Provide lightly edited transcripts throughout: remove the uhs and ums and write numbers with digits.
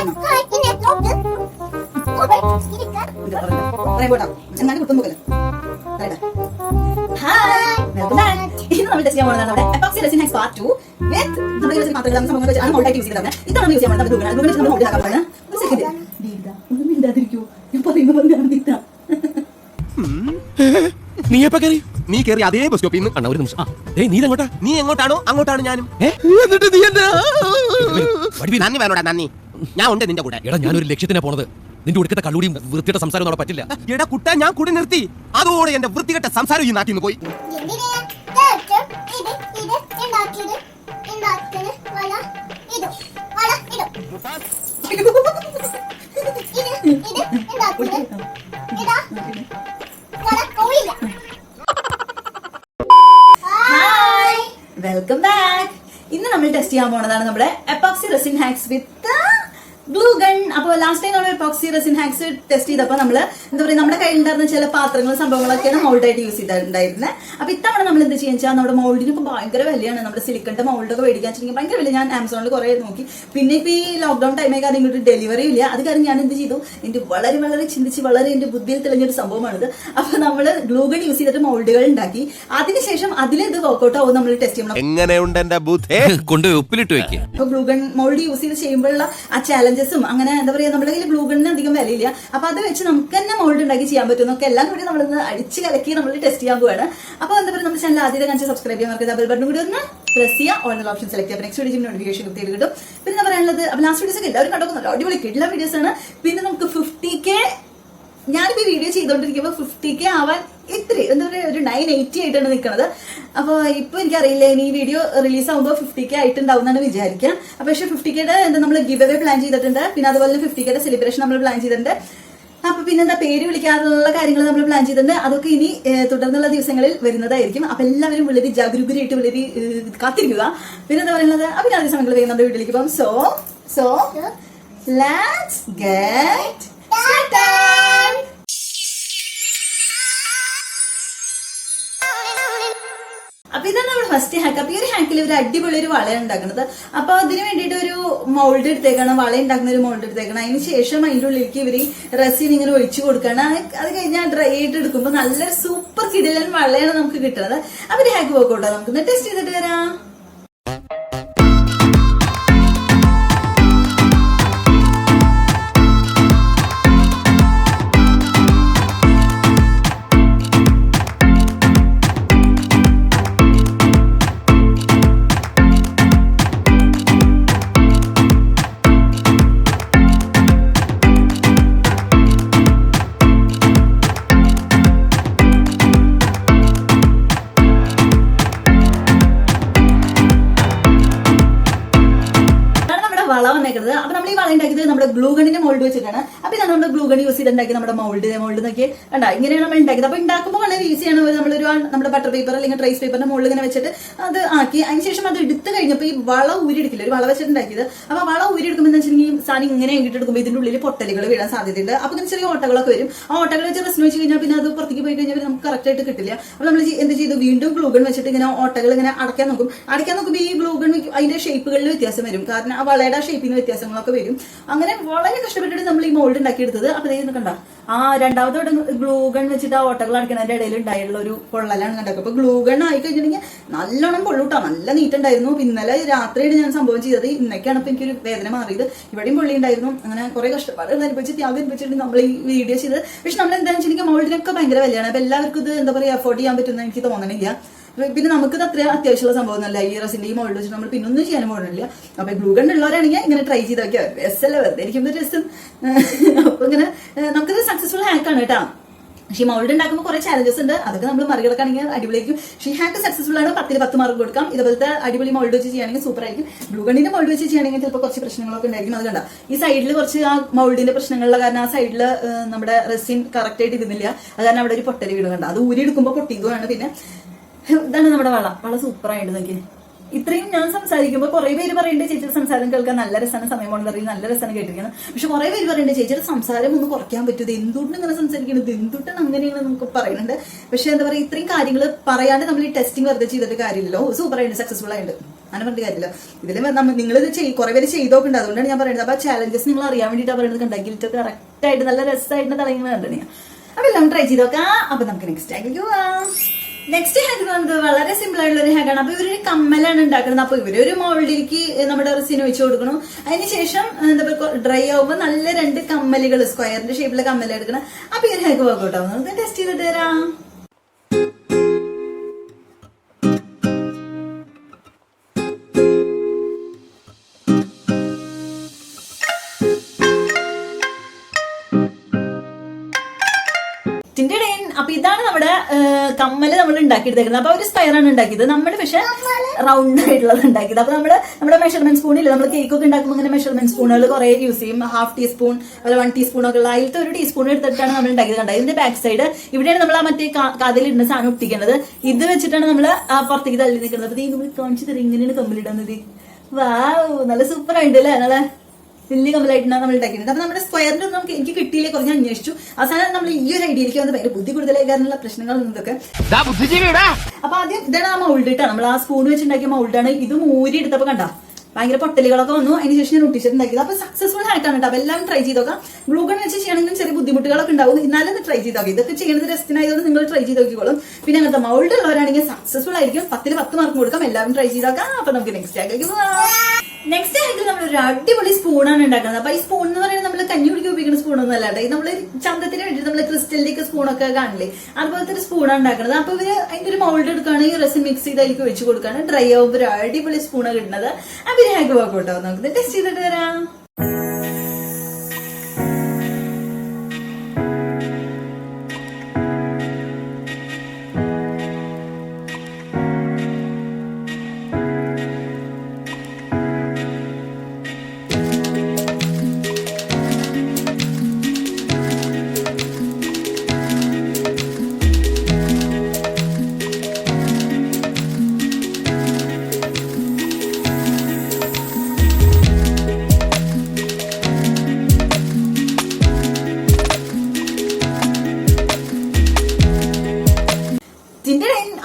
നമ്മൾ ടെസ്റ്റ് ചെയ്യാൻ പോകുന്നത് നമ്മുടെ എപ്പോക്സി റെസിൻ ഹാക്സ് പാർട്ട് 2 വിത്ത് നമ്മുടെ യൂസ് മാത്രമല്ല സംഭവങ്ങൾ വെച്ച് ആണ് മോൾഡ് യൂസ് ചെയ്തത്. ഇതാണ് നമ്മൾ യൂസ് ചെയ്യാൻ പോകുന്നത്. ഗ്ലൂഗൺ നമ്മൾ മോൾഡ് ആക്കാൻ പോകുന്നത്. ഒരു സെക്കൻഡ് ദീദാ ഒന്നും മിണ്ടാതിരിക്കൂ. ഞാൻ പറയുന്നത് ദീദാ നീ എപ്പോ കയറി? നീ കയറി അതേ ബസ് സ്റ്റോപ്പിൽ നിന്ന്. ഒരു നിമിഷം. നീ എങ്ങോട്ടാ? നീ എങ്ങോട്ടാണോ അങ്ങോട്ടാണ് ഞാനും. എന്നിട്ട് നീ നന്ദി വേണോടാ നന്ദി. ഞാൻ ഉണ്ട് നിന്റെ കൂടെ. എടാ ഞാനൊരു ലക്ഷ്യത്തിനാ പോണത്. നിന്റെ ഉടുക്കത്തെ കള്ളൂടിയും വൃത്തിയുടെ സംസാരം അവിടെ പറ്റില്ല. എടാ കുട്ട ഞാൻ കൂടെ നിർത്തി. അതോടെ എന്റെ വൃത്തികെട്ട സംസാരം ഈ നാട്ടിൽ നിന്ന് പോയി. Welcome back. ഇന്ന് നമ്മൾ ടെസ്റ്റ് ചെയ്യാൻ പോണതാണ് നമ്മുടെ എപ്പോക്സി റെസിൻ ഹാക്സ് വിത്ത് ഗ്ലൂ ഗൺ. അപ്പോൾ ലാസ്റ്റ് ടൈം നമ്മൾ എപ്പോക്സി റെസിൻ ഹാക്സ് ടെസ്റ്റ് ചെയ്തപ്പോൾ നമ്മൾ എന്താ പറയുക നമ്മുടെ കയ്യിലുണ്ടായിരുന്ന ചില പാത്രങ്ങളും സംഭവങ്ങളൊക്കെയാണ് മോൾഡായിട്ട് യൂസ് ചെയ്തിട്ടുണ്ടായിരുന്നത്. അപ്പോൾ ഇത്തവണ നമ്മൾ എന്ത് ചെയ്യാൻ വെച്ചാൽ നമ്മുടെ മോൾഡിനൊക്കെ ഭയങ്കര വിലയാണ്. നമ്മുടെ സിലിക്കണിന്റെ മോൾഡൊക്കെ മേടിക്കാൻ വെച്ചിട്ടുണ്ടെങ്കിൽ ഭയങ്കര വില. ഞാൻ ആമസോണിൽ കുറേ നോക്കി. പിന്നെ ഇപ്പോൾ ഈ ലോക്ക്ഡൌൺ ടൈമൊക്കെ അത് ഇങ്ങോട്ട് ഡെലിവറി ഇല്ല. അത് കാരണം ഞാൻ എന്ത് ചെയ്തു, എൻ്റെ വളരെ വളരെ ചിന്തിച്ച് വളരെ എൻ്റെ ബുദ്ധിയിൽ തെളിഞ്ഞൊരു സംഭവമാണിത്. അപ്പോൾ നമ്മൾ ഗ്ലൂ ഗൺ യൂസ് ചെയ്തിട്ട് മോൾഡുകൾ ഉണ്ടാക്കി. അതിനുശേഷം അതിലിത് വർക്ക്ഔട്ട് ആവും നമ്മൾ ടെസ്റ്റ് ചെയ്യണം. എങ്ങനെയുണ്ട് എന്റെ ബുദ്ധി കൊണ്ട് ഉപ്പിലിട്ട് വെക്കുക. അപ്പോൾ ഗ്ലൂ ഗൺ മോൾഡ് യൂസ് ചെയ്ത് ചെയ്യുമ്പോഴുള്ള ആ ചാലഞ്ചസും അങ്ങനെ എന്താ പറയുക, നമ്മുടെ കയ്യിൽ ഗ്ലൂ ഗണ്ണിന് അധികം വിലയില്ല. അപ്പൊ അത് വെച്ച് നമുക്ക് തന്നെ മോൾഡ് ഉണ്ടാക്കി ചെയ്യാൻ പറ്റുന്നൊക്കെ എല്ലാം കൂടി നമ്മളിന്ന് അടിച്ച് കലക്കി നമ്മൾ ടെസ്റ്റ് ചെയ്യാൻ പോവാണ്. അപ്പോൾ എന്താ പറയുക, നമ്മുടെ ചാനൽ ആദ്യത്തെ കാണിച്ച് സബ്സ്ക്രൈബ് ചെയ്യാൻ മറക്കരുത്. ബെൽ ബട്ടൺ കൂടി ഒന്ന് പ്രസ് ചെയ്യുക. ഓൾ ഓപ്ഷൻ സെലക്ട് ചെയ്യുക. നെക്സ്റ്റ് വീഡിയോ നോട്ടിഫിക്കേഷൻ കിട്ടിയിട്ട് കിട്ടും. പിന്നെ എന്താ പറയാനുള്ളത്, അപ്പോൾ ലാസ്റ്റ് വീഡിയോസ് ഒക്കെ എല്ലാവരും കണ്ടോക്കുന്നുണ്ട്. അടിപൊളി കിട്ടുന്ന വീഡിയോസ് ആണ്. പിന്നെ നമുക്ക് 50K ഞാനിപ്പോ വീഡിയോ ചെയ്തോണ്ടിരിക്കുമ്പോൾ 50K ആവാൻ ഇത്രയും എന്താ പറയുക ഒരു 980 ആയിട്ടാണ് നിൽക്കുന്നത്. അപ്പോൾ ഇപ്പൊ എനിക്കറിയില്ല ഇനി ഈ വീഡിയോ റിലീസ് ആകുമ്പോൾ 50K ആയിട്ടുണ്ടാവും എന്നാണ് വിചാരിക്കാം. അപ്പൊ പക്ഷേ 50Kയുടെ എന്താ നമ്മൾ ഗിവ് അവേ പ്ലാൻ ചെയ്തിട്ടുണ്ട്. പിന്നെ അതുപോലെ 50Kയുടെ സെലിബ്രേഷൻ നമ്മൾ പ്ലാൻ ചെയ്തിട്ടുണ്ട്. അപ്പൊ പിന്നെ എന്താ പേര് വിളിക്കാനുള്ള കാര്യങ്ങൾ നമ്മൾ പ്ലാൻ ചെയ്തിട്ടുണ്ട്. അതൊക്കെ ഇനി തുടർന്നുള്ള ദിവസങ്ങളിൽ വരുന്നതായിരിക്കും. അപ്പൊ എല്ലാവരും വളരെ ജാഗരൂകരായിട്ട് വളരെ കാത്തിരിക്കുക. പിന്നെ എന്താ പറയുന്നത്, അപ്പൊ ഞാൻ അതേ സമയങ്ങളിൽ നമ്മുടെ വീട്ടിലേക്ക് പോകും. So let's get started. അപ്പൊ ഇതാണ് നമ്മുടെ ഫസ്റ്റ് ഹാക്ക്. അപ്പൊ ഈ ഒരു ഹാക്കിൽ ഒരു അടിപൊളി ഒരു വള ഉണ്ടാക്കുന്നത്. അപ്പൊ അതിന് വേണ്ടിയിട്ട് ഒരു മോൾഡ് എടുത്തേക്കാണ്, വള ഉണ്ടാക്കുന്ന ഒരു മോൾഡ് എടുത്തേക്കണം. അതിന് ശേഷം അതിന്റെ ഉള്ളിലേക്ക് ഇവര് റെസിൻ ഇങ്ങനെ ഒഴിച്ചു കൊടുക്കണം. അത് കഴിഞ്ഞാൽ ഡ്രൈ ആയിട്ട് എടുക്കുമ്പോൾ നല്ലൊരു സൂപ്പർ കിടിലൻ വളയാണ് നമുക്ക് കിട്ടുന്നത്. അപ്പൊ ഒരു ഹാക്ക് വർക്കൗട്ടോ നമുക്ക് ടെസ്റ്റ് ചെയ്തിട്ട് വരാം. വള വന്നേക്കുന്നത്. അപ്പൊ നമ്മൾ ഈ വള ഉണ്ടാക്കിയത് നമ്മുടെ ഗ്ലൂ ഗണ്ണിന്റെ മോൾഡ് വെച്ചിട്ടാണ്. അപ്പൊ ഇതാണ് നമ്മുടെ ഗ്ലൂ ഗൺ യൂസ് ചെയ്തുണ്ടാക്കി നമ്മുടെ മോൾഡ് നോക്കി കണ്ടാ ഇങ്ങനെയാണ് നമ്മൾ ഉണ്ടാക്കിയത്. അപ്പൊ ഉണ്ടാക്കുമ്പോൾ വളരെ ഈസിയാണ്. നമ്മളൊരു നമ്മുടെ ബട്ടർ പേപ്പർ അല്ലെങ്കിൽ ട്രൈസ് പേപ്പറിന്റെ മോൾഡ് ഇങ്ങനെ വെച്ചിട്ട് അത് ആക്കി അതിനുശേഷം അത് എടുത്ത് കഴിഞ്ഞപ്പോൾ ഈ വള ഊരിയെടുക്കില്ല, ഒരു വള വെച്ചിട്ടുണ്ടാക്കിയത്. അപ്പൊ വള ഊരിയെടുക്കുമ്പോൾ എന്താ വെച്ചിട്ടുണ്ടെങ്കിൽ സാധനം ഇങ്ങനെ ഇട്ടെടുക്കുമ്പോൾ ഇതിന്റെ ഉള്ളിൽ പൊട്ടലുകൾ വീഴാൻ സാധ്യതയുണ്ട്. അപ്പൊ ഇങ്ങനെ ചെറിയ ഓട്ടകളൊക്കെ വരും. ആ ഓട്ടകൾ വെച്ച് റെസ്റ്റ് വെച്ച് കഴിഞ്ഞാൽ പിന്നെ അത് പുറത്തേക്ക് പോയി കഴിഞ്ഞാൽ നമുക്ക് കറക്റ്റ് ആയിട്ട് കിട്ടില്ല. അപ്പൊ നമ്മൾ എന്ത് ചെയ്തു, വീണ്ടും ഗ്ലൂ ഗൺ വെച്ചിട്ട് ഇങ്ങനെ ഓട്ടകൾ ഇങ്ങനെ അടയ്ക്കാൻ നോക്കുമ്പോൾ ഈ ഗ്ലൂ ഗൺ അതിന്റെ ഷേപ്പുകളിൽ വ്യത്യാസം വരും. കാരണം ആ വളയുടെ ഷേപ്പിന് വ്യത്യാസങ്ങളൊക്കെ വരും. അങ്ങനെ വളരെ കഷ്ടപ്പെട്ടിട്ട് നമ്മൾ ഈ മോൾഡ് ഉണ്ടാക്കിയെടുത്തത്. അപ്പൊ ഇതൊക്കെ കണ്ട ആ രണ്ടാമത്തെ ഗ്ലൂ ഗൺ വെച്ചിട്ട് ആ ഓട്ടകൾ അടയ്ക്കുന്നതിന്റെ ഇടയിൽ ഉണ്ടായുള്ള ഒരു പൊള്ളലാണ് കണ്ടത്. അപ്പൊ ഗ്ലൂ ഗൺ ആയി കഴിഞ്ഞിട്ടുണ്ടെങ്കിൽ നല്ലോണം പൊള്ളൂട്ടാ, നല്ല നീറ്റുണ്ടായിരുന്നു. ഇന്നലെ രാത്രിയാണ് ഞാൻ സംഭവം ചെയ്തത്. ഇന്നൊക്കെയാണ് ഇപ്പൊ എനിക്കൊരു വേദന മാറിയത്. ഇവിടെയും പൊള്ളി ഉണ്ടായിരുന്നു. അങ്ങനെ കുറെ കഷ്ടപ്പാടുകൾ അനുഭവിച്ച് ത്യാഗം അനുഭവിച്ചിട്ട് നമ്മൾ ഈ വീഡിയോ ചെയ്ത്. പക്ഷെ നമ്മൾ എന്താണെന്ന് വെച്ചിട്ടുണ്ടെങ്കിൽ മോൾഡിനൊക്കെ ഭയങ്കര വിലയാണ്. അപ്പൊ എല്ലാവർക്കും ഇത് എന്താ പറയുക അഫോർഡ് ചെയ്യാൻ പറ്റുമെന്ന് എനിക്ക് തോന്നണില്ല. പിന്നെ നമുക്കിത് അത്ര അത്യാവശ്യമുള്ള സംഭവമൊന്നുമല്ല. ഈ റെസിന്റെ ഈ മോൾഡ് വെച്ചിട്ട് നമ്മൾ പിന്നൊന്നും ചെയ്യാനും പോകണില്ല. അപ്പൊ ഗ്ലൂ ഗൺ ഉള്ളവരാണെങ്കിൽ ഇങ്ങനെ ട്രൈ ചെയ്ത് നോക്കിയാൽ രസമല്ല, വെറുതെ ഇരിക്കുമ്പോൾ രസം. അപ്പൊ ഇങ്ങനെ നമുക്കിത് സക്സസ്ഫുൾ ഹാക്കാണ് കേട്ടോ. പക്ഷേ മോൾഡ് ഉണ്ടാക്കുമ്പോൾ കുറെ ചാലഞ്ചസ് ഉണ്ട്. അതൊക്കെ നമ്മൾ മറികടക്കുകയാണെങ്കിൽ അടിപൊളിയായിരിക്കും. പക്ഷേ ഹാക്ക് സക്സസ്ഫുൾ ആണ്. 10 മാർക്ക് കൊടുക്കാം. ഇതുപോലത്തെ അടിപൊളി മോൾഡ് വെച്ച് ചെയ്യുകയാണെങ്കിൽ സൂപ്പർ ആയിരിക്കും. ഗ്ലൂ ഗണ്ണിന്റെ മോൾഡ് വെച്ച് ചെയ്യുകയാണെങ്കിൽ ചിലപ്പോൾ കുറച്ച് പ്രശ്നങ്ങളൊക്കെ ഉണ്ടായിരിക്കും. അത് കണ്ട ഈ സൈഡിൽ കുറച്ച് ആ മോൾഡിന്റെ പ്രശ്നങ്ങളുള്ള കാരണം ആ സൈഡിൽ നമ്മുടെ റെസിൻ കറക്റ്റ് ആയിട്ട് ഇരുന്നില്ല. അത് കാരണം അവിടെ ഒരു പൊട്ടൽ വീട് കണ്ട. അത് ഊരി എടുക്കുമ്പോൾ പൊട്ടിയതുമാണ്. പിന്നെ ഇതാണ് നമ്മുടെ വള സൂപ്പറായിട്ട് നോക്കി. ഇത്രയും ഞാൻ സംസാരിക്കുമ്പോൾ കുറെ പേര് പറയുന്നുണ്ട് ചേച്ചിയുടെ സംസാരം കേൾക്കാൻ നല്ല രസമാണ്, സമയം കൊണ്ട് അറിയും, നല്ല രസമാണ് കേട്ടിരിക്കുന്നത്. പക്ഷെ കുറെ പേര് പറയുന്നുണ്ട് ചേച്ചിയുടെ സംസാരം ഒന്ന് കുറയ്ക്കാൻ പറ്റും, എന്തുകൊണ്ട് ഇങ്ങനെ സംസാരിക്കുന്നത്, എന്തുകൊണ്ടാണ് അങ്ങനെയാണ് നമുക്ക് പറയുന്നുണ്ട്. പക്ഷെ എന്താ പറയുക, ഇത്രയും കാര്യങ്ങൾ പറയാണ്ട് നമ്മൾ ഈ ടെസ്റ്റിംഗ് വെറുതെ ചെയ്തിട്ട് കാര്യമില്ലല്ലോ. സൂപ്പറായിട്ട് സക്സസ്ഫുൾ ആയിട്ട് അങ്ങനെ പറഞ്ഞ കാര്യമില്ല. ഇതിൽ നിങ്ങളിത് കുറെ പേര് ചെയ്തോക്കുണ്ട്, അതുകൊണ്ടാണ് ഞാൻ പറയുന്നത്. അപ്പൊ ചാലഞ്ചസ് നിങ്ങൾ അറിയാൻ വേണ്ടിയിട്ടാണ് പറയുന്നത്. കണ്ടെങ്കിൽ കറക്റ്റ് ആയിട്ട് നല്ല രസമായിട്ട് തിളങ്ങുന്നത് കണ്ടു. അപ്പൊ എല്ലാം ട്രൈ ചെയ്ത് നോക്കാം. അപ്പൊ നമുക്ക് നെക്സ്റ്റ് ഹാക്ക് പോവാം. നെക്സ്റ്റ് ഹാക്ക് നമുക്ക് വളരെ സിമ്പിൾ ആയിട്ടുള്ള ഒരു ഹാക്കാണ്. അപ്പൊ ഇവരൊരു കമ്മലാണ് ഉണ്ടാക്കുന്നത്. അപ്പൊ ഇവരൊരു മോൾഡിലേക്ക് നമ്മുടെ റെസിൻ ഒഴിച്ചു കൊടുക്കണം. അതിനുശേഷം എന്താ പറയുക, ഡ്രൈ ആവുമ്പോൾ നല്ല 2 കമ്മലുകൾ സ്ക്വയറിന്റെ ഷേപ്പിലെ കമ്മൽ എടുക്കണം. അപ്പൊ ഈ ഒരു ഹാക്ക് വർക്കൗട്ട് ആവും. നമുക്ക് ടെസ്റ്റ് ചെയ്തിട്ട് തരാം. അപ്പൊ ഇതാണ് നമ്മുടെ കമ്മല് നമ്മൾ ഉണ്ടാക്കിയെടുത്തേക്കുന്നത്. അപ്പൊ ഒരു സ്ക്വയറാണ് ഉണ്ടാക്കിയത്. നമ്മുടെ പക്ഷെ റൗണ്ട് ആയിട്ടുള്ളത് ഉണ്ടാക്കിയത്. അപ്പൊ നമ്മുടെ മെഷർമെന്റ് സ്പൂണില്ല, നമ്മൾ കേക്ക് ഒക്കെ ഉണ്ടാക്കുമ്പോൾ ഇങ്ങനെ മെഷർമെന്റ് സ്പൂണുകൾ കുറെ യൂസ് ചെയ്യും. 1/2 ടീസ്പൂൺ 1 ടീസ്പൂൺ ഒക്കെ ഉള്ള അതിലത്തെ ഒരു ടീസ്പൂൺ എടുത്തിട്ടാണ് നമ്മൾ ഉണ്ടാക്കിയത്. കണ്ടത് ഇതിന്റെ ബാക്ക് സൈഡ് ഇവിടെയാണ് നമ്മൾ ആ മറ്റേ കഥയിലിടുന്ന സാധനം ഒട്ടിക്കുന്നത്. ഇത് വെച്ചിട്ടാണ് നമ്മൾ പുറത്തേക്ക് തള്ളി നിൽക്കുന്നത്. അപ്പൊ നമ്മൾ കാണിച്ചു തരും ഇങ്ങനെയാണ് കമ്മലിടുന്നത്. വാവ്, നല്ല സൂപ്പർ ആയിട്ട് അല്ലേ, നല്ല വലിയ കമ്മലായിട്ടാണ് നമ്മൾ ഉണ്ടാക്കിയിട്ടുണ്ട്. അപ്പൊ നമ്മുടെ സ്ക്വയറിന്റെ നമുക്ക് എനിക്ക് കിട്ടിയില്ലേ, കുറച്ച് അന്വേഷിച്ചു. അവസാനം നമ്മൾ ഈ ഒരു ഐഡിയയിലേക്ക് വന്ന് ഭയങ്കര ബുദ്ധി കൂടുതലാകാനുള്ള പ്രശ്നങ്ങൾ ഇതൊക്കെ. അപ്പൊ ആദ്യം ഇതാണ് ആ മൗൾഡ് ഇട്ടാണ് നമ്മൾ ആ സ്പൂൺ വെച്ചുണ്ടാക്കിയ മൗൾഡാണ്. ഇത് മൂരി എടുത്തപ്പോ കണ്ട ഭയങ്കര പൊട്ടലുകളൊക്കെ വന്നു. അതിനുശേഷം ഞാൻ ഒട്ടിച്ചിട്ടുണ്ടാക്കിയത്. അപ്പൊ സക്സസ്ഫുൾ ഹാക്കാണ് കേട്ടോ. അപ്പൊ എല്ലാം ട്രൈ ചെയ്ത് നോക്കാം. ഗ്ലൂ ഗൺ വെച്ച് ചെയ്യണമെങ്കിലും ചെറിയ ബുദ്ധിമുട്ടുകളൊക്കെ ഉണ്ടാവും, എന്നാലും ട്രൈ ചെയ്ത് നോക്കാം. ഇതൊക്കെ ചെയ്യുന്നത് രസത്തിനായതുകൊണ്ട് നിങ്ങൾ ട്രൈ ചെയ്ത് നോക്കിക്കോളും. പിന്നെ അങ്ങനത്തെ മൗൾഡ് ഉള്ളവരാണെങ്കിൽ സക്സസ്ഫുൾ ആയിരിക്കും. 10ൽ 10 മാർക്ക് കൊടുക്കാം. എല്ലാവരും ട്രൈ ചെയ്ത് നോക്കാം. അപ്പൊ നമുക്ക് നെക്സ്റ്റ് ഹാക്കിലേക്ക് പോകാം. നെക്സ്റ്റ് ഹാക്കിൽ നമ്മൾ ഒരു അടിപൊളി സ്പൂണാണ് ഉണ്ടാക്കുന്നത്. അപ്പൊ ഈ സ്പൂൺ എന്ന് പറയുന്നത് നമ്മൾ കഞ്ഞി കുടിക്കാൻ ഉപയോഗിക്കുന്ന സ്പൂണൊന്നും അല്ലാതെ നമ്മള് ചന്തത്തിന് വേണ്ടിയിട്ട് നമ്മള് ക്രിസ്റ്റലിലേക്ക് സ്പൂണൊക്കെ കാണില്ലേ, അതുപോലത്തെ ഒരു സ്പൂണാണ് ഉണ്ടാക്കുന്നത്. അപ്പൊ ഇവര് അതിന്റെ ഒരു മൗൾഡ് എടുക്കുകയാണ്, ഈ റെസിൻ മിക്സ് ചെയ്ത് അതിലേക്ക് വെച്ച് കൊടുക്കുകയാണ്. ഡ്രൈ ആവുമ്പോൾ ഒരു അടിപൊളി സ്പൂണാണ് കിട്ടുന്നത്. അപ്പൊ ഒരു ഹാക്ക് വർക്കൗട്ട് ആവും. നമുക്ക് ടെസ്റ്റ് ചെയ്തിട്ട് തരാം.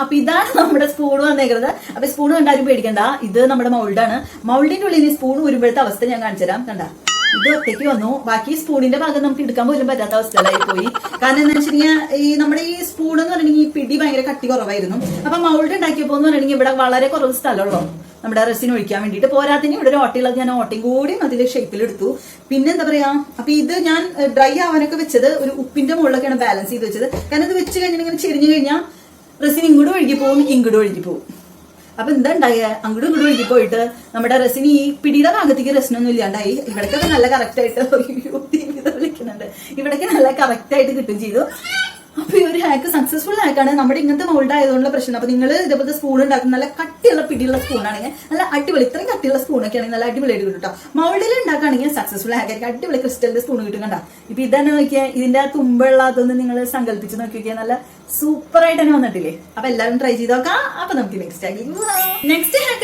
അപ്പൊ ഇതാണ് നമ്മുടെ സ്പൂൺ വന്നേക്കുന്നത്. അപ്പൊ സ്പൂൺ കണ്ടാലും പേടിക്കണ്ട, ഇത് നമ്മുടെ മൗൾഡാണ്. മൗൾഡിന്റെ ഉള്ളിൽ സ്പൂൺ ഉരുമ്പോഴത്തെ അവസ്ഥ ഞാൻ കാണിച്ചു തരാം. കണ്ട, ഇത് ഒറ്റയ്ക്ക് വന്നു. ബാക്കി സ്പൂണിന്റെ ഭാഗം നമുക്ക് എടുക്കാൻ പോലും പറ്റാത്ത അവസ്ഥയിലായി പോയി. കാരണം എന്താ വെച്ചിട്ടുണ്ടെങ്കിൽ ഈ നമ്മുടെ ഈ സ്പൂൺ എന്ന് പറഞ്ഞിട്ടുണ്ടെങ്കിൽ ഈ പിടി ഭയങ്കര കട്ടി കുറവായിരുന്നു. അപ്പൊ മൗൾഡ് ഉണ്ടാക്കിയപ്പോ എന്ന് പറഞ്ഞിട്ടുണ്ടെങ്കിൽ ഇവിടെ വളരെ കുറവ് സ്ഥലമുള്ളൂ നമ്മുടെ റെസിൻ ഒഴിക്കാൻ വേണ്ടിയിട്ട്. പോരാത്തിന് ഇവിടെ ഒരു ഓട്ടയുള്ളത്, ഞാൻ ഓട്ടയും കൂടി അതിന്റെ ഷേപ്പിലെടുത്തു. പിന്നെ എന്താ പറയാ, അപ്പൊ ഇത് ഞാൻ ഡ്രൈ ആവാനൊക്കെ വെച്ചത് ഒരു ഉപ്പിന്റെ മുകളിലൊക്കെയാണ് ബാലൻസ് ചെയ്ത് വെച്ചത്. കാരണം ഇത് വെച്ച് കഴിഞ്ഞാൽ ഇങ്ങനെ ചെരിഞ്ഞു കഴിഞ്ഞാൽ റെസിൻ ഇങ്ങോട്ട് ഒഴുകി പോകും, ഇങ്ങോട്ട് ഒഴുകി പോകും. അപ്പൊ എന്താ ഉണ്ടായ, അങ്ങോട്ടും ഇങ്ങോട്ടും ഒഴുകി പോയിട്ട് നമ്മുടെ റെസിൻ ഈ പിടിയുടെ ഭാഗത്തേക്ക് റെസിനൊന്നും ഇല്ലാണ്ടായി. ഇവിടേക്കൊക്കെ നല്ല കറക്റ്റ് ആയിട്ട് വിളിക്കുന്നുണ്ട്, ഇവിടേക്ക് നല്ല കറക്റ്റ് ആയിട്ട് കിട്ടും ചെയ്തു. അപ്പൊ ഈ ഒരു ഹാക്ക് സക്സസ്ഫുൾ ഹാക്കാണ്. നമ്മുടെ ഇങ്ങനത്തെ മൗൾഡ് ആയതുകൊണ്ടുള്ള പ്രശ്നം. അപ്പൊ നിങ്ങൾ ഇതേപോലത്തെ സ്പൂൺ ഉണ്ടാക്കുന്ന നല്ല കട്ടിയുള്ള പിടിയുള്ള സ്പൂണാണെങ്കിൽ നല്ല അടിപൊളി, ഇത്രയും കട്ടിയുള്ള സ്പൂണൊക്കെ ആണെങ്കിൽ നല്ല അടിപൊളിയായിട്ട് കിട്ടും കേട്ടോ. മൗൾഡിൽ ഉണ്ടാക്കുകയാണെങ്കിൽ സക്സസ്ഫുൾ ഹാക്കായിരിക്കും. അടിപൊളി ക്രിസ്റ്റലിന്റെ സ്പൂൺ കിട്ടും. കണ്ട, ഇപ്പൊ ഇതന്നെ നോക്കിയാൽ ഇതിന്റെ ആ തുമ്പുള്ള അതൊന്ന് നിങ്ങൾ സങ്കല്പിച്ച് നോക്കിയാൽ നല്ല സൂപ്പർ ആയിട്ട് തന്നെ വന്നിട്ടില്ലേ. അപ്പൊ എല്ലാവരും ട്രൈ ചെയ്ത് നോക്കാം. അപ്പൊ നമുക്ക് നെക്സ്റ്റ് ഹാക്ക്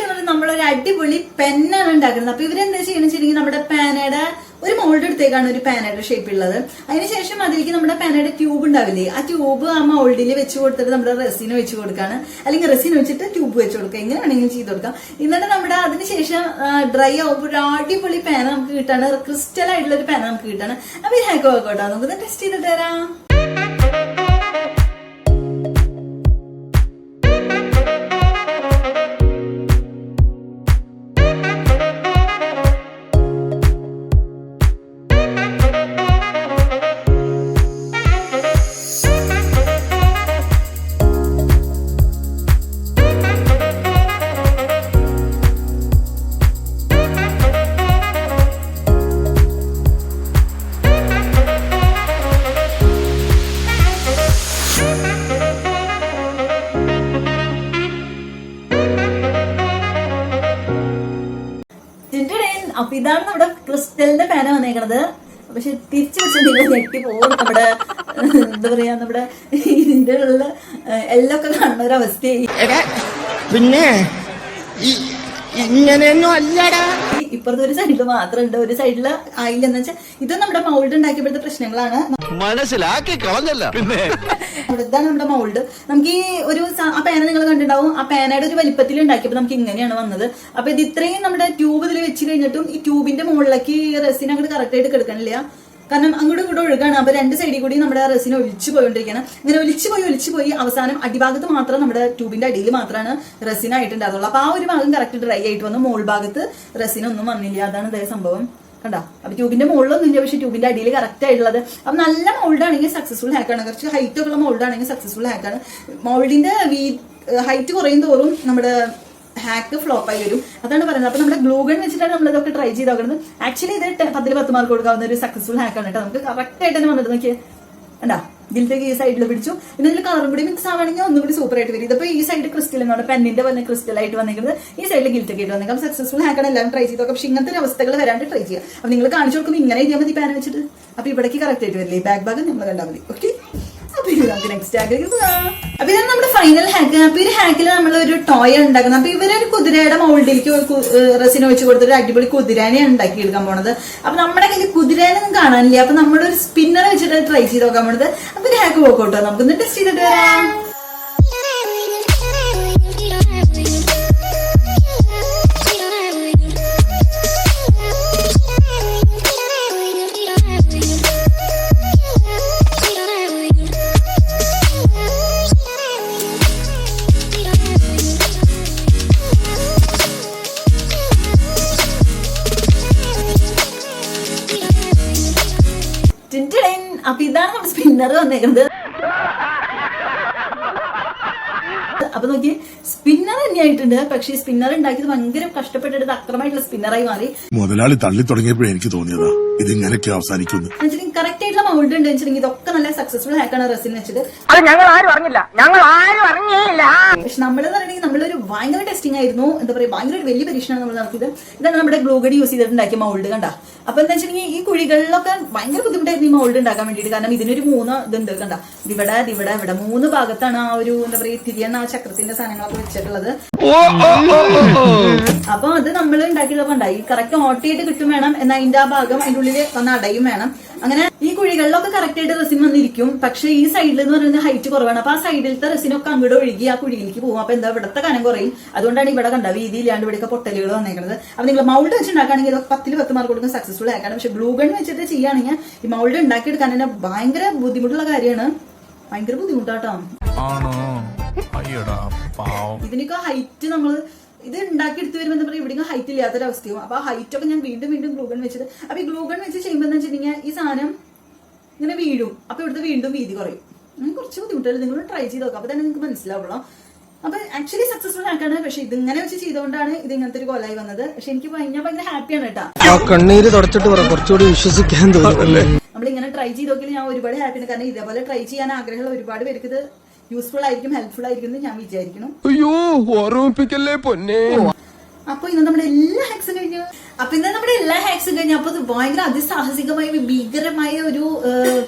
എന്ന് പറഞ്ഞാൽ നമ്മളൊരു അടിപൊളി പെന്നാണ് ഉണ്ടാക്കുന്നത്. അപ്പൊ ഇവരെന്താ ചെയ്യണമെന്ന് വെച്ചിട്ടുണ്ടെങ്കിൽ നമ്മുടെ പാനയുടെ ഒരു മോൾഡ് എടുത്തേക്കാണ് ഒരു പാനയുടെ ഷേപ്പ് ഉള്ളത്. അതിനുശേഷം അതിലേക്ക് നമ്മുടെ പാനയുടെ ട്യൂബ് ഉണ്ടാവില്ലേ, ആ ട്യൂബ് ആ മോൾഡിൽ വെച്ച് കൊടുത്തിട്ട് നമ്മുടെ റെസിന് വെച്ച് കൊടുക്കാണ്. അല്ലെങ്കിൽ റെസിൻ വെച്ചിട്ട് ട്യൂബ് വെച്ച് കൊടുക്കുക, എങ്ങനെ വേണമെങ്കിലും ചെയ്ത് കൊടുക്കാം. എന്നിട്ട് നമ്മുടെ അതിനുശേഷം ഡ്രൈ ആവുമ്പോൾ ഒരു അടിപൊളി പാന നമുക്ക് കിട്ടാണ്, ക്രിസ്റ്റൽ ആയിട്ടുള്ള ഒരു പാന നമുക്ക് കിട്ടാണ്. അപ്പൊ ഈ ഹാക്ക് വർക്കൗട്ട് ആണ്. നമുക്ക് ടെസ്റ്റ് ചെയ്തിട്ട് തരാം. അപ്പൊ ഇതാണ് നമ്മുടെ ക്രിസ്റ്റലിന്റെ പാന വന്നേക്കണത്. പക്ഷെ തിരിച്ചു വെച്ചിട്ടുണ്ടെങ്കിൽ ഞെട്ടി പോകും. നമ്മുടെ എന്താ പറയാ, നമ്മുടെ ഇതിന്റെ ഉള്ള എല്ലാം ഒക്കെ കാണുന്ന ഒരു അവസ്ഥയായി. പിന്നെ ഇങ്ങനെയൊന്നും അല്ലടാ. ഇപ്പുറത്തെ ഒരു സൈഡിൽ മാത്രം ഉണ്ട്, ഒരു സൈഡിൽ ആയില്ല എന്ന് വെച്ചാൽ ഇത് നമ്മുടെ മൗൾഡ് ഉണ്ടാക്കിയപ്പോഴത്തെ പ്രശ്നങ്ങളാണ്. മനസ്സിലാക്കി കളഞ്ഞല്ല. പിന്നെ ഇതാണ് നമ്മുടെ മൗൾഡ്. നമുക്ക് ഈ ഒരു ആ പേന നിങ്ങൾ കണ്ടിട്ടുണ്ടാവും, ആ പേനയുടെ ഒരു വലിപ്പത്തിൽ ഉണ്ടാക്കിയപ്പോൾ നമുക്ക് ഇങ്ങനെയാണ് വന്നത്. അപ്പൊ ഇത് ഇത്രയും നമ്മുടെ ട്യൂബ് ഇതിൽ വെച്ച് കഴിഞ്ഞിട്ടും ഈ ട്യൂബിന്റെ മുകളിലേക്ക് റെസിൻ അങ്ങോട്ട് കറക്റ്റ് ആയിട്ട് കിടക്കണില്ല, കാരണം അങ്ങോട്ടും ഇങ്ങോട്ടും ഒഴുകാണ്. അപ്പൊ രണ്ട് സൈഡിൽ കൂടി നമ്മുടെ റെസിൻ ഒലിച്ചു പോയിക്കൊണ്ടിരിക്കുകയാണ്. ഇങ്ങനെ ഒലിച്ചു പോയി അവസാനം അടിഭാഗത്ത് മാത്രം നമ്മുടെ ട്യൂബിന്റെ അടിയിൽ മാത്രമാണ് റെസിൻ ആയിട്ടുണ്ടാകുള്ളൂ. അപ്പൊ ആ ഒരു ഭാഗം കറക്റ്റ് ഡ്രൈ ആയിട്ട് വന്നു, മോൾ ഭാഗത്ത് റെസിൻ ഒന്നും വന്നില്ല. അതാണ് ഇതേ സംഭവം. കണ്ടോ? അപ്പൊ ട്യൂബിന്റെ മുകളിലൊന്നും ഇല്ല, പക്ഷെ ട്യൂബിന്റെ അടിയിൽ കറക്റ്റ് ആയിട്ടുള്ളത്. അപ്പൊ നല്ല മോൾഡ് ആണെങ്കിൽ സക്സസ്ഫുൾ ഹാക്കാണ്, കുറച്ച് ഹൈറ്റ് ഒക്കെ ഉള്ള മോൾഡ് ആണെങ്കിൽ സക്സസ്ഫുൾ ഹാക്കാണ്. മോൾഡിന്റെ ഹൈറ്റ് കുറയും തോറും നമ്മുടെ ഹാക്ക് ഫ്ലോപ്പ് ആയി വരും, അതാണ് പറയുന്നത്. അപ്പൊ നമ്മുടെ ഗ്ലൂ ഗൺ വെച്ചിട്ടാണ് നമ്മൾ ഇതൊക്കെ ട്രൈ ചെയ്ത് നോക്കുന്നത്. ആക്ച്വലി ഇത് 10 മാർക്ക് കൊടുക്കാവുന്ന ഒരു സക്സസ്ഫുൾ ഹാക്കാണ് കേട്ടോ. നമുക്ക് കറക്റ്റ് ആയിട്ട് തന്നെ വന്നിട്ട് നോക്കിയേ, കണ്ടാ? ഇതിലത്തേക്ക് ഈ സൈഡിൽ പിടിച്ചു, പിന്നെ ഇതിൽ കളറും കൂടി മിക്സ് ആവുകയാണെങ്കിൽ ഒന്നുകൂടി സൂപ്പർ ആയിട്ട് വരും. ഇതിപ്പോ ഈ സൈഡ് ക്രിസ്റ്റൽ എന്നാണ്, പെന്നിന്റെ പോലെ ക്രിസ്റ്റൽ ആയിട്ട് വന്നിരിക്കുന്നത്, ഈ സൈഡിൽ ഗിൽറ്റൊക്കെ ആയിട്ട് വന്നേക്കാം. സക്സസ്ഫുൾ ഹാക്കാണ്, എല്ലാവരും ട്രൈ ചെയ്ത് നോക്കാം. പക്ഷെ ഇങ്ങനത്തെ അവസ്ഥകൾ വരാണ്ട് ട്രൈ ചെയ്യാം. അപ്പൊ നിങ്ങൾ കാണിച്ചു കൊടുക്കുമ്പോൾ ഇങ്ങനെ ചെയ്യാൻ മതി പാൻ വെച്ചിട്ട്. അപ്പൊ ഇവിടേക്ക് കറക്റ്റ് ആയിട്ട് വരില്ലേ, ബാക്ക് ഭാഗം നമ്മൾ കണ്ടാൽ മതി. ഓക്കെ, അപ്പൊ ഇത് നമുക്ക് നെക്സ്റ്റ് ഹാക്കിലേക്ക് പോകാം. അപ്പൊ ഇതാണ് നമ്മുടെ ഫൈനൽ ഹാക്ക്. അപ്പൊ ഈ ഹാക്കിൽ നമ്മൾ ഒരു ടോയ് ഉണ്ടാക്കുന്നത്. അപ്പൊ ഇവരൊരു കുതിരയുടെ മൗൾഡിലേക്ക് റെസിൻ ഒഴിച്ച് കൊടുത്തിട്ട് അടിപൊളി കുതിരാനെയാണ് ഉണ്ടാക്കി എടുക്കാൻ പോണത്. അപ്പൊ നമ്മുടെ കയ്യിൽ കുതിരാനൊന്നും കാണാനില്ല, അപ്പൊ നമ്മുടെ ഒരു സ്പിന്നർ വെച്ചിട്ട് ട്രൈ ചെയ്ത് നോക്കാൻ പോണത്. അപ്പൊ ഒരു ഹാക്ക് പോക്കോട്ടോ, നമുക്കൊന്ന് ടെസ്റ്റ് ചെയ്തിട്ട് വരാം. അപ്പൊ ഇതാണ് നമ്മുടെ സ്പിന്നർ വന്നേക്കുന്നത്. അപ്പൊ നോക്കി, സ്പിന്നർ തന്നെയായിട്ടുണ്ട്, പക്ഷേ സ്പിന്നർ ഉണ്ടാക്കിയത് ഭയങ്കര കഷ്ടപ്പെട്ടിട്ട് അക്രമമായിട്ടുള്ള സ്പിന്നറായി മാറി. മുതലാളി തള്ളി തുടങ്ങിയപ്പോഴേ എനിക്ക് തോന്നിയതാ ഇതിങ്ങനെയൊക്കെ അവസാനിക്കുന്നു. കറക്റ്റ് ആയിട്ടുള്ള മൗൾഡ് ഉണ്ട് വെച്ചിട്ടുണ്ടെങ്കിൽ ഇതൊക്കെ നല്ല സക്സസ്ഫുൾ ഹാക്കാണ് റെസിൻ വെച്ചിട്ട്. പക്ഷെ നമ്മളെന്ന് പറഞ്ഞിട്ടുണ്ടെങ്കിൽ നമ്മളൊരു ഭയങ്കര ടെസ്റ്റിംഗ് ആയിരുന്നു, എന്താ പറയുക, ഭയങ്കര ഒരു വലിയ പരീക്ഷണമാണ് നമ്മൾ നടത്തിയത്. ഇതാണ് നമ്മുടെ ഗ്ലൂ ഗൺ യൂസ് ചെയ്തിട്ടുണ്ടാക്കിയ മൗൾഡ്. കണ്ടാ? അപ്പൊ എന്താ വെച്ചിട്ടുണ്ടെങ്കിൽ ഈ കുഴികളിലൊക്കെ ഭയങ്കര ബുദ്ധിമുട്ടായിരുന്നു ഈ മൗൾഡ് ഉണ്ടാക്കാൻ വേണ്ടിയിട്ട്. കാരണം ഇതിനൊരു 3 ഇതുണ്ട്. കണ്ടാ? ഇവിടെ 3 ഭാഗത്താണ് ആ ഒരു എന്താ പറയുക തിരിയണ ആ ചക്രത്തിന്റെ സാധനങ്ങളൊക്കെ വെച്ചിട്ടുള്ളത്. അപ്പൊ അത് നമ്മൾ ഉണ്ടാക്കിയതൊക്കെ ഉണ്ടായി കറക്റ്റ് ഓട്ടിയിട്ട് കിട്ടും വേണം, എന്നാൽ അതിന്റെ ആ ഭാഗം അതിന്റെ ഉള്ളിൽ വന്ന് അടയും വേണം. അങ്ങനെ ഈ കുഴികളിലൊക്കെ കറക്റ്റ് ആയിട്ട് റെസിൻ വന്നിരിക്കും. പക്ഷെ ഈ സൈഡിൽ എന്ന് പറയുന്നത് ഹൈറ്റ് കുറവാണ്. അപ്പൊ ആ സൈഡിലത്തെ റെസിനൊക്കെ അങ്ങോട്ട് ഒഴുകി ആ കുഴിയിലേക്ക് പോകും. അപ്പൊ എന്താ ഇവിടത്തെ കനം കുറയും. അതുകൊണ്ടാണ് ഇവിടെ കണ്ട വീതിയില്ലാണ്ട് ഇവിടെയൊക്കെ പൊട്ടലുകൾ വന്നേക്കുന്നത്. അപ്പൊ നിങ്ങൾ മൗൾഡ് വെച്ചിട്ടുണ്ടാക്കുകയാണെങ്കിൽ ഇതൊക്കെ 10 മാർക്ക് കൊടുക്കുന്ന സക്സസ്ഫുൾ ആക്കാണ്. പക്ഷെ ഗ്ലൂ ഗൺ വെച്ചിട്ട് ചെയ്യുകയാണെങ്കിൽ ഈ മൗൾഡ് ഉണ്ടാക്കിയെടുക്കാൻ തന്നെ ഭയങ്കര ബുദ്ധിമുട്ടുള്ള കാര്യമാണ്. ഭയങ്കര ബുദ്ധിമുട്ടാട്ടോ. ഇതിനൊക്കെ ഹൈറ്റ് നമ്മൾ ഇത് ഉണ്ടാക്കി എടുത്തു വരുമ്പോൾ എന്താ പറയുക, ഇവിടെ ഹൈറ്റ് ഇല്ലാത്തൊരവസ്ഥയും. അപ്പൊ ആ ഹൈറ്റ് ഒക്കെ ഞാൻ വീണ്ടും ഗ്ലൂ ഗൺ വെച്ചിട്ട്. അപ്പൊ ഈ ഗ്ലൂ ഗൺ വെച്ച് ചെയ്യുമ്പോൾ എന്ന് വെച്ചിട്ടുണ്ടെങ്കിൽ ഈ സാധനം ഇങ്ങനെ വീഴും. അപ്പൊ ഇവിടുത്തെ വീണ്ടും വീതി കുറയും. അങ്ങനെ കുറച്ച് ബുദ്ധിമുട്ടുകൾ നിങ്ങൾ ട്രൈ ചെയ്ത് നോക്കാം, അപ്പൊ തന്നെ നിങ്ങൾക്ക് മനസ്സിലാവുള്ളൂ. അപ്പൊ ആക്ച്വലി സക്സസ്ഫുൾ ആക്കാണ്. പക്ഷെ ഇതിങ്ങനെ വെച്ച് ചെയ്തുകൊണ്ടാണ് ഇത് ഇങ്ങനത്തെ ഒരു കൊലായി വന്നത്. പക്ഷെ എനിക്ക് ഞാൻ ഭയങ്കര ഹാപ്പിയാണ് കേട്ടോ. കണ്ണീര് തുടച്ചിട്ട് കുറച്ചുകൂടി വിശ്വസിക്കാൻ തോന്നുന്നു. നമ്മളിങ്ങനെ ട്രൈ ചെയ്ത് നോക്കിയാൽ ഞാൻ ഒരുപാട് ഹാപ്പിയാണ്. കാരണം ഇതേപോലെ ട്രൈ ചെയ്യാൻ ആഗ്രഹമുള്ള ഒരുപാട് പേർക്ക് ഇത് യൂസ്ഫുൾ ആയിരിക്കും, ഹെൽപ്ഫുൾ ആയിരിക്കും എന്ന് ഞാൻ വിചാരിക്കണം. അയ്യോ, ഓർമ്മിപ്പിക്കല്ലേ പൊന്നെ. അപ്പൊ ഇന്ന് നമ്മുടെ എല്ലാ ഹാക്സും കഴിഞ്ഞു. അപ്പൊ ഇത് ഭയങ്കര അതിസാഹസികമായ ഭീകരമായ ഒരു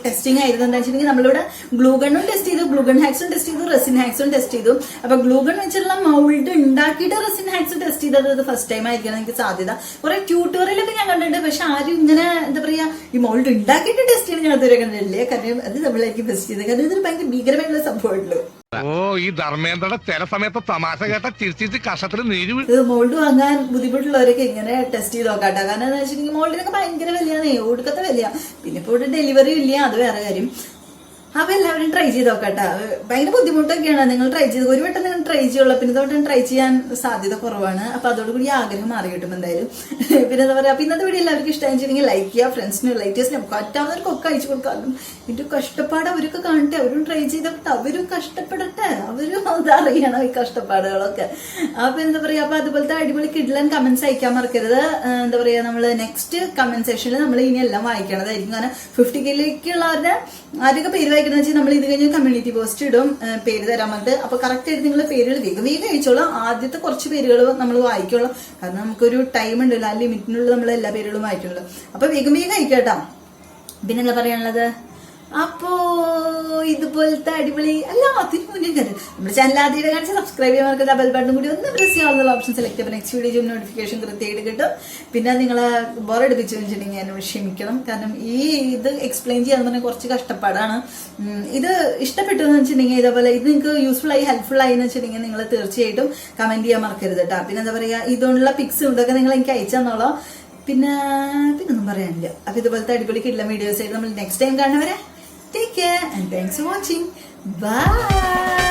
ടെസ്റ്റിംഗ് ആയിരുന്നു. എന്താ വെച്ചിട്ടുണ്ടെങ്കിൽ നമ്മളിവിടെ ഗ്ലൂ ഗണ്ണും ടെസ്റ്റ് ചെയ്തു, ഗ്ലൂ ഗൺ ഹാക്സും ടെസ്റ്റ് ചെയ്തു, റെസിൻ ഹാക്സും ടെസ്റ്റ് ചെയ്തു. അപ്പൊ ഗ്ലൂ ഗൺ വെച്ചിട്ടുള്ള മൗൾഡ് ഉണ്ടാക്കിയിട്ട് റെസിൻ ഹാക്സ് ടെസ്റ്റ് ചെയ്തത് ഫസ്റ്റ് ടൈം ആയിരിക്കണം എനിക്ക് സാധ്യത. കുറെ ട്യൂട്ടോറിയലൊക്കെ ഞാൻ കണ്ടിട്ടുണ്ട്, പക്ഷെ ആരും ഇങ്ങനെ എന്താ പറയാ ഈ മൗൾഡ് ഉണ്ടാക്കിയിട്ട് ടെസ്റ്റ് ചെയ്ത് ഞാൻ അതുവരെ കണ്ടിട്ടില്ലേ. കാരണം അത് നമ്മളായിരിക്കും ടെസ്റ്റ് ചെയ്തത്. കാരണം ഇതൊരു ഭയങ്കര ഭീകരമായിട്ടുള്ള സംഭവമുള്ളൂ. ഓ, ഈ ധർമ്മേന്ദ്രയുടെ ചില സമയത്ത് തമാശ കേട്ട ചിരിച്ചിട്ട് കഷത്തിൽ നീര്. ഇത് മോൾഡ് വാങ്ങാൻ ബുദ്ധിമുട്ടുള്ളവരൊക്കെ ഇങ്ങനെ ടെസ്റ്റ് ചെയ്ത് നോക്കാട്ടോ. കാരണം എന്താ വെച്ചിട്ടുണ്ടെങ്കിൽ മോൾഡിനൊക്കെ ഭയങ്കര വിലയാണേ, ഒടുക്കത്തെ വിലയാ. പിന്നെ ഇപ്പോൾ ഇവിടെ ഡെലിവറി ഇല്ല, അത് വേറെ കാര്യം. അപ്പൊ എല്ലാവരും ട്രൈ ചെയ്ത് നോക്കട്ടെ. ഭയങ്കര ബുദ്ധിമുട്ടൊക്കെയാണ്. നിങ്ങൾ ട്രൈ ചെയ്ത് ഒരു വട്ടം നിങ്ങൾ ട്രൈ ചെയ്യുള്ളൂ, പിന്നെ ഇതോട്ടം ട്രൈ ചെയ്യാൻ സാധ്യത കുറവാണ്. അപ്പൊ അതോടുകൂടി ആഗ്രഹം മാറി കിട്ടും എന്തായാലും. പിന്നെ എന്താ പറയാ, അപ്പൊ ഇന്നത്തെ വീഡിയോ എല്ലാവർക്കും ഇഷ്ടമായിട്ടുണ്ടെങ്കിൽ ലൈക്ക് ചെയ്യുക, ഫ്രണ്ട്സിനും റിലേറ്റീവ്സിനും പറ്റാവുന്നവർക്കൊക്കെ അയച്ചു കൊടുക്കാറും. ഇതിന്റെ കഷ്ടപ്പാട് അവരൊക്കെ കാണട്ടെ, അവരും ട്രൈ ചെയ്തോട്ടെ, അവരും കഷ്ടപ്പെടട്ടെ, അവരും അതറിയണം ഈ കഷ്ടപ്പാടുകളൊക്കെ. അപ്പൊ എന്താ പറയാ, അപ്പൊ അതുപോലത്തെ അടിപൊളി കിഡ്ലൻ കമന്റ്സ് അയക്കാൻ മറക്കരുത്. എന്താ പറയാ, നമ്മള് നെക്സ്റ്റ് കമന്റ് സെക്ഷനിൽ നമ്മൾ ഇനി എല്ലാം വായിക്കണതായിരിക്കും. കാരണം 50K ആരൊക്കെ പേര് വായിക്കുന്ന വെച്ചാൽ നമ്മൾ ഇത് കഴിഞ്ഞ് കമ്മ്യൂണിറ്റി പോസ്റ്റ് ഇടും, പേര് തരാൻ പറഞ്ഞിട്ട്. അപ്പൊ കറക്റ്റ് ആയിട്ട് നിങ്ങൾ പേരുകൾ വേഗം അയച്ചോളാം. ആദ്യത്തെ കുറച്ച് പേരുകൾ നമ്മൾ വായിക്കുള്ളൂ, കാരണം നമുക്കൊരു ടൈം ഉണ്ടല്ലോ, ആ ലിമിറ്റിനുള്ള നമ്മൾ എല്ലാ പേരുകളും വായിക്കുള്ളൂ. അപ്പൊ വേഗം അയക്കട്ടോ. പിന്നെന്താ പറയാനുള്ളത്, അപ്പോ ഇതുപോലത്തെ അടിപൊളി അല്ല അതിന് മുന്നേ കയറി നമ്മുടെ ചാനൽ ആദ്യമായിട്ട് കാണിച്ച് സബ്സ്ക്രൈബ് ചെയ്യാൻ ഡബിൾ ബട്ടൺ കൂടി ഒന്ന് പ്രസ് ചെയ്യാനുള്ള ഓപ്ഷൻ സെലക്ട് ചെയ്യുമ്പോൾ നെക്സ്റ്റ് വീഡിയോ നോട്ടിഫിക്കേഷൻ കൃത്യമായിട്ട് കിട്ടും. പിന്നെ നിങ്ങളെ ബോറടിപ്പിച്ചു വെച്ചിട്ടുണ്ടെങ്കിൽ എന്നോട് ക്ഷമിക്കണം. കാരണം ഇത് എക്സ്പ്ലെയിൻ ചെയ്യാന്ന് പറഞ്ഞാൽ കുറച്ച് കഷ്ടപ്പാടാണ്. ഇത് ഇഷ്ടപ്പെട്ടു എന്ന് വെച്ചിട്ടുണ്ടെങ്കിൽ ഇതേപോലെ ഇത് നിങ്ങൾക്ക് യൂസ്ഫുൾ ആയി ഹെൽപ്ഫുൾ ആയി എന്ന് വെച്ചിട്ടുണ്ടെങ്കിൽ നിങ്ങൾ തീർച്ചയായിട്ടും കമന്റ് ചെയ്യാൻ മറക്കരുത് കേട്ടോ. പിന്നെ എന്താ പറയാ, ഇതുകൊണ്ടുള്ള പിക്സും ഇതൊക്കെ നിങ്ങൾ എനിക്ക് അയച്ചു തന്നോളോ. പിന്നൊന്നും പറയാനില്ല. അപ്പൊ ഇതുപോലത്തെ അടിപൊളി കിട്ടുന്ന വീഡിയോസ് ആയിട്ട് നമ്മൾ നെക്സ്റ്റ് ടൈം കാണുന്നവരെ take care and thanks for watching. By.